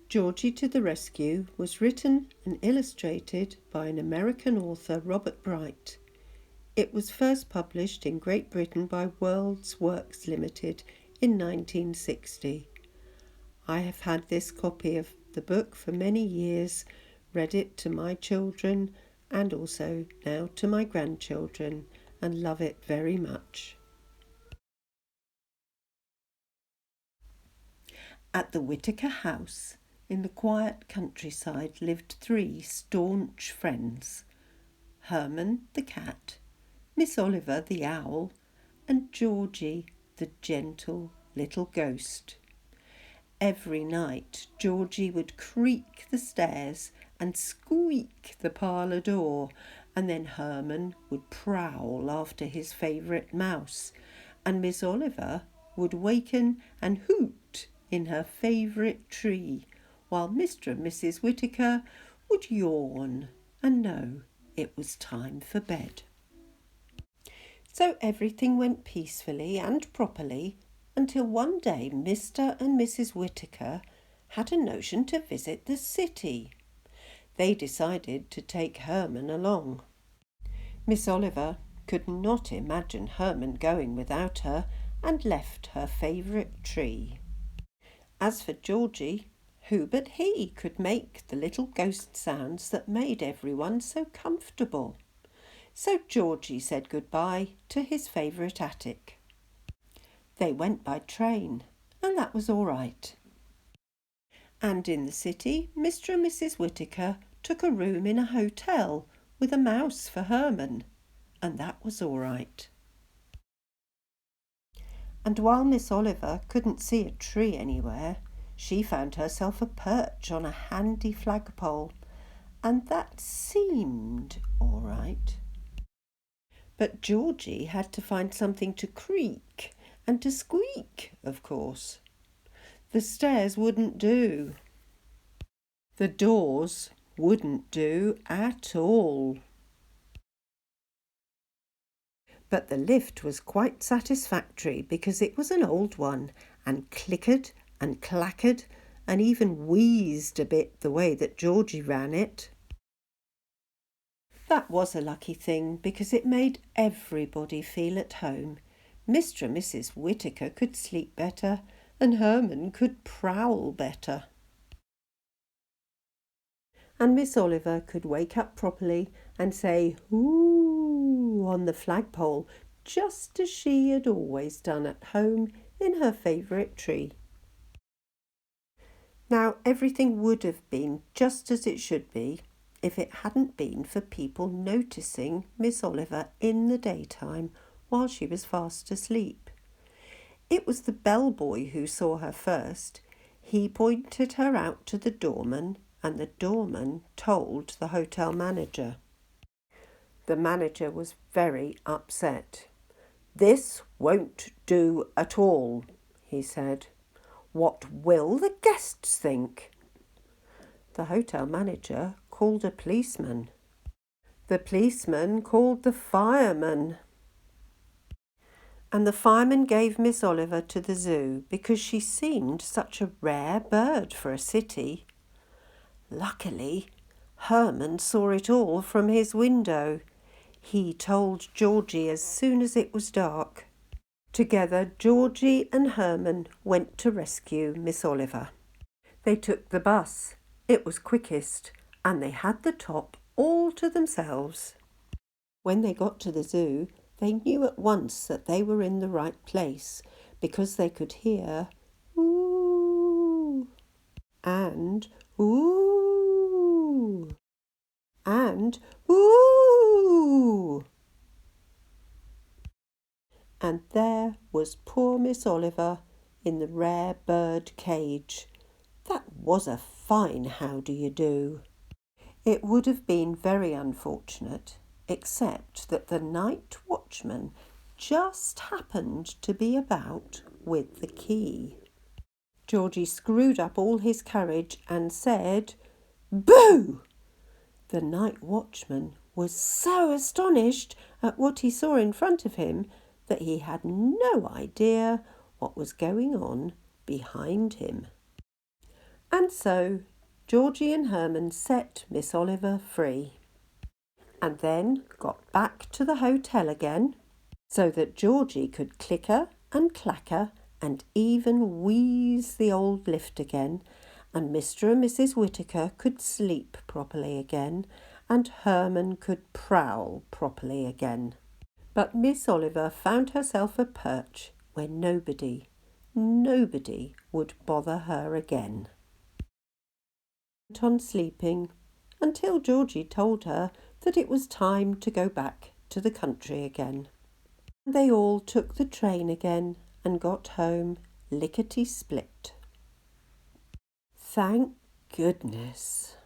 Georgie to the Rescue was written and illustrated by an American author, Robert Bright. It was first published in Great Britain by World's Works Limited in 1960. I have had this copy of the book for many years, read it to my children and also now to my grandchildren, and love it very much. At the Whittaker house in the quiet countryside lived 3 staunch friends: Herman the cat, Miss Oliver the owl, and Georgie the gentle little ghost. Every night Georgie would creak the stairs and squeak the parlour door, and then Herman would prowl after his favourite mouse, and Miss Oliver would waken and hoot in her favourite tree, while Mr. and Mrs. Whittaker would yawn and know it was time for bed. So everything went peacefully and properly until one day Mr. and Mrs. Whittaker had a notion to visit the city. They decided to take Herman along. Miss Oliver could not imagine Herman going without her and left her favourite tree. As for Georgie, who but he could make the little ghost sounds that made everyone so comfortable? So Georgie said goodbye to his favourite attic. They went by train, and that was all right. And in the city, Mr. and Mrs. Whittaker took a room in a hotel with a mouse for Herman, and that was all right. And while Miss Oliver couldn't see a tree anywhere, she found herself a perch on a handy flagpole, and that seemed all right. But Georgie had to find something to creak and to squeak, of course. The stairs wouldn't do. The doors wouldn't do at all. But the lift was quite satisfactory because it was an old one and clickered and clackered and even wheezed a bit the way that Georgie ran it. That was a lucky thing because it made everybody feel at home. Mr. and Mrs. Whittaker could sleep better and Herman could prowl better. And Miss Oliver could wake up properly and say "Ooh" on the flagpole, just as she had always done at home in her favourite tree. Now everything would have been just as it should be if it hadn't been for people noticing Miss Oliver in the daytime while she was fast asleep. It was the bellboy who saw her first. He pointed her out to the doorman, and the doorman told the hotel manager. The manager was very upset. "This won't do at all," he said. "What will the guests think?" The hotel manager called a policeman. The policeman called the fireman. And the fireman gave Miss Oliver to the zoo because she seemed such a rare bird for a city. Luckily, Herman saw it all from his window. He told Georgie as soon as it was dark. Together, Georgie and Herman went to rescue Miss Oliver. They took the bus. It was quickest, and they had the top all to themselves. When they got to the zoo, they knew at once that they were in the right place because they could hear "ooh" and "ooh" and "ooh." And there was poor Miss Oliver in the rare bird cage. That was a fine how do you do. It would have been very unfortunate, except that the night watchman just happened to be about with the key. Georgie screwed up all his courage and said, "Boo!" The night watchman was so astonished at what he saw in front of him that he had no idea what was going on behind him. And so Georgie and Herman set Miss Oliver free, and then got back to the hotel again, so that Georgie could clicker and clacker and even wheeze the old lift again, and Mr. and Mrs. Whittaker could sleep properly again, and Herman could prowl properly again. But Miss Oliver found herself a perch where nobody would bother her again. Went on sleeping until Georgie told her that it was time to go back to the country again. They all took the train again and got home lickety-split. Thank goodness.